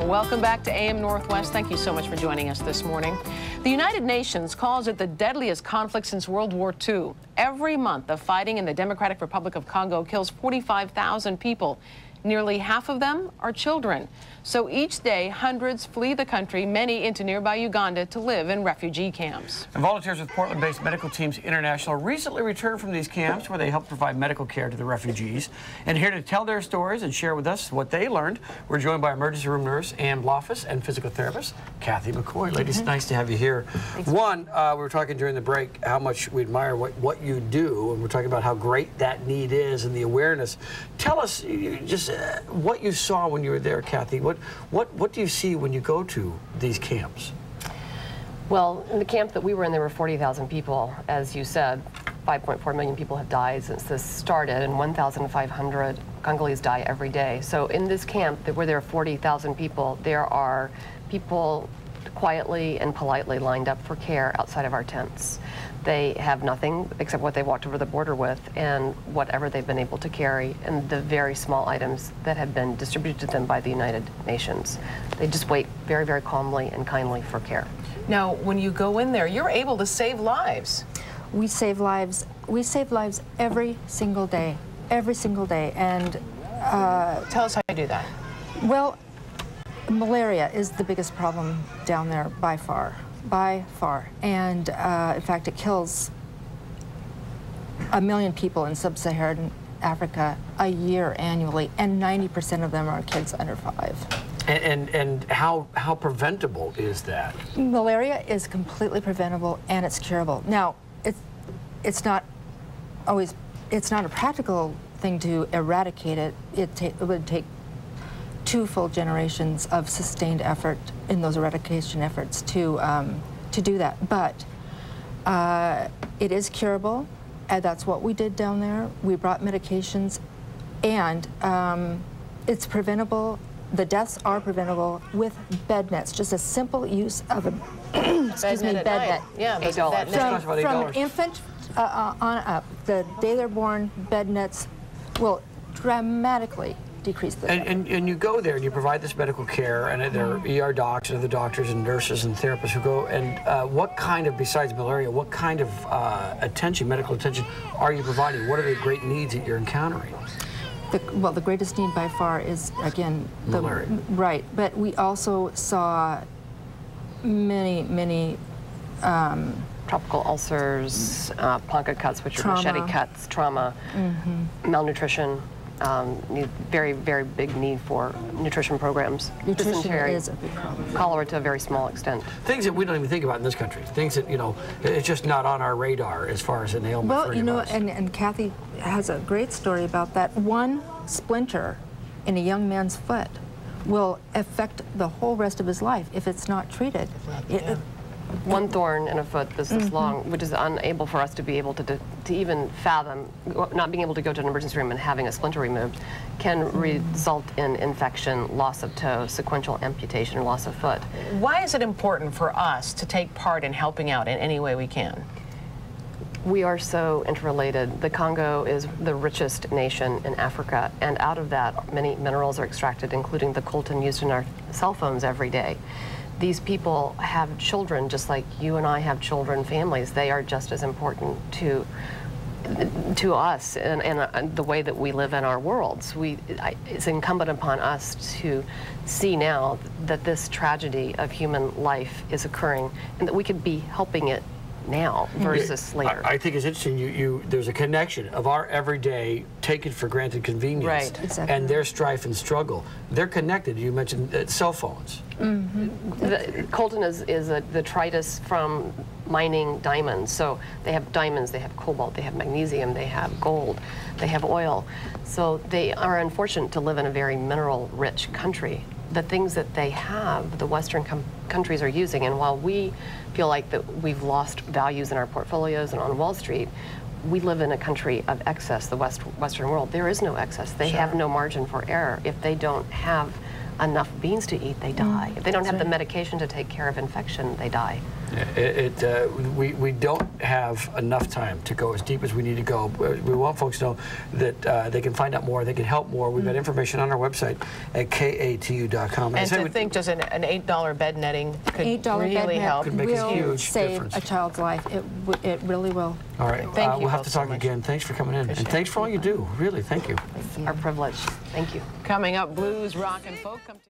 Welcome back to AM Northwest. Thank you so much for joining us this morning. The United Nations calls it the deadliest conflict since World War II. Every month, the fighting in the Democratic Republic of Congo kills 45,000 people. Nearly half of them are children. So each day, hundreds flee the country, many into nearby Uganda to live in refugee camps. And volunteers with Portland-based Medical Teams International recently returned from these camps where they help provide medical care to the refugees. And here to tell their stories and share with us what they learned, we're joined by emergency room nurse Blaufus and physical therapist Kathi McCoy. Ladies, nice to have you here. One, we were talking during the break how much we admire what you do, and we're talking about how great that need is and the awareness. Tell us just what you saw when you were there, Kathi. What do you see when you go to these camps? Well, in the camp that we were in, there were 40,000 people. As you said, 5.4 million people have died since this started, and 1,500 Congolese die every day. So in this camp, where there are 40,000 people, there are people quietly and politely lined up for care outside of our tents. They have nothing except what they walked over the border with and whatever they've been able to carry and the very small items that have been distributed to them by the United Nations. They just wait very, very calmly and kindly for care. Now, when you go in there, you're able to save lives. We save lives. We save lives every single day. Every single day. And tell us how you do that. Well, malaria is the biggest problem down there by far. By far. And in fact, it kills 1 million people in sub-Saharan Africa a year annually, and 90% of them are kids under 5. And how preventable is that? Malaria is completely preventable, and it's curable. Now, it's not a practical thing to eradicate it. It would take 2 full generations of sustained effort in those eradication efforts to do that. But it is curable, and that's what we did down there. We brought medications, and it's preventable. The deaths are preventable with bed nets. Just a simple use of a bed net. Yeah, $8. From infant on up, the day they're born, bed nets will dramatically decrease the and you go there and you provide this medical care, and there are ER docs and other doctors and nurses and therapists who go, and what kind of, besides malaria, what kind of attention, medical attention, are you providing? What are the great needs that you're encountering? Well, the greatest need by far is, again, malaria. Right, but we also saw many tropical ulcers, ponca cuts, which are machete cuts, trauma, malnutrition. Very, very big need for nutrition programs. Nutrition Dysentery, is a big problem. Cholera to a very small extent. Things that we don't even think about in this country. Things that, you know, it's just not on our radar as far as an ailment. Well, you know, and Kathi has a great story about that. One splinter in a young man's foot will affect the whole rest of his life if it's not treated. One thorn in a foot this long, which is unable for us to be able to even fathom, not being able to go to an emergency room and having a splinter removed, can result in infection, loss of toe, sequential amputation, or loss of foot. Why is it important for us to take part in helping out in any way we can? We are so interrelated. The Congo is the richest nation in Africa, and out of that, many minerals are extracted, including the coltan used in our cell phones every day. These people have children just like you and I have children, families. They are just as important to us and the way that we live in our worlds. It's incumbent upon us to see now that this tragedy of human life is occurring and that we could be helping it now versus later. I think it's interesting, there's a connection of our everyday taken for granted convenience, right, exactly, and their strife and struggle. They're connected. You mentioned cell phones. The coltan is the detritus from mining diamonds. So they have diamonds, they have cobalt, they have magnesium, they have gold, they have oil. So they are unfortunate to live in a very mineral-rich country. The things that they have, the Western countries are using, and while we feel like that we've lost values in our portfolios and on Wall Street, we live in a country of excess, the Western world. There is no excess. They have no margin for error. If they don't have enough beans to eat, they die. If they don't have the medication to take care of infection, they die. We don't have enough time to go as deep as we need to go. We want folks to know that they can find out more, they can help more. We've got information on our website at katu.com. And to think just an $8 bed netting could $8 really bed help. Could make a will huge save difference. a child's life. It really will. All right, Thank you we'll have both to so talk much. again. Thanks for coming in, and thanks for all you do. Really, thank you. It's our privilege. Thank you. Coming up, blues, rock, and folk come to